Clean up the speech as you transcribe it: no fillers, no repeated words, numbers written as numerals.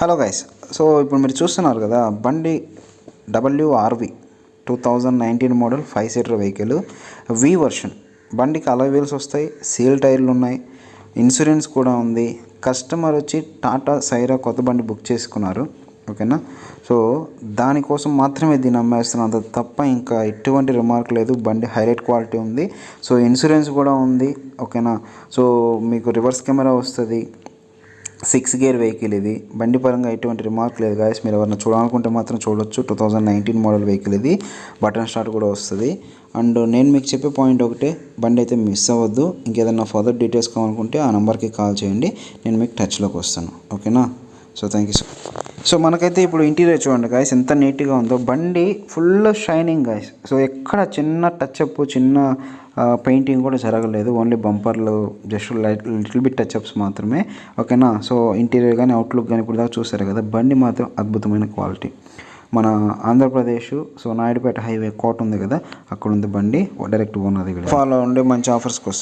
Hello guys. So ఇప్పుడు మీరు చూస్తున్నారు కదా బండి WRV 2019 మోడల్ 5 సీటర్ వెహికల్ వి వర్షన్. బండికి అలాయ్ వీల్స్ వస్తాయి, సీల్ టైర్లు ఉన్నాయి, ఇన్సూరెన్స్ కూడా ఉంది. కస్టమర్ వచ్చి టాటా సైరా కొత్త బండి బుక్ చేసుకున్నారు, ఓకేనా. సో దానికోసం మాత్రమే దీన్ని అమ్మేస్తున్నాం, అంత తప్ప ఇంకా ఎటువంటి రిమార్క్ లేదు. బండి హైలైట్ క్వాలిటీ ఉంది, సో ఇన్సూరెన్స్ కూడా ఉంది, ఓకేనా. సో మీకు రివర్స్ కెమెరా వస్తుంది, 6 గేర్ వెహికల్ ఇది. బండి పరంగా ఎటువంటి రిమార్క్ లేదు గాయస్. మీరు ఎవరైనా చూడాలనుకుంటే మాత్రం చూడొచ్చు. 2019 మోడల్ వెహికల్ ఇది. బటన్ స్టార్ట్ కూడా వస్తుంది. అండ్ నేను మీకు చెప్పే పాయింట్ ఒకటే, బండి అయితే మిస్ అవ్వద్దు. ఇంకేదైనా ఫర్దర్ డీటెయిల్స్ కావాలనుకుంటే ఆ నెంబర్కి కాల్ చేయండి, నేను మీకు టచ్లోకి వస్తాను, ఓకేనా. So thank you. సో మనకైతే ఇప్పుడు ఇంటీరియర్ చూడండి గాయస్, ఎంత నీట్గా ఉందో. బండి ఫుల్ షైనింగ్ గాయస్. సో ఎక్కడ చిన్న టచ్అప్, చిన్న పెయింటింగ్ కూడా జరగలేదు. ఓన్లీ బంపర్లు జస్ట్ లిటిల్ బిట్ టచ్అప్స్ మాత్రమే, ఓకేనా. సో ఇంటీరియర్ కానీ అవుట్లుక్ కానీ ఇప్పుడు దాకా చూసారు కదా, బండి మాత్రం అద్భుతమైన క్వాలిటీ. మన ఆంధ్రప్రదేశ్, సో నాయుడుపేట హైవే కోట ఉంది కదా, అక్కడ ఉంది బండి. డైరెక్ట్ ఓనర్ దగ్గర ఫాలో ఉండే మంచి ఆఫర్స్ కోసం.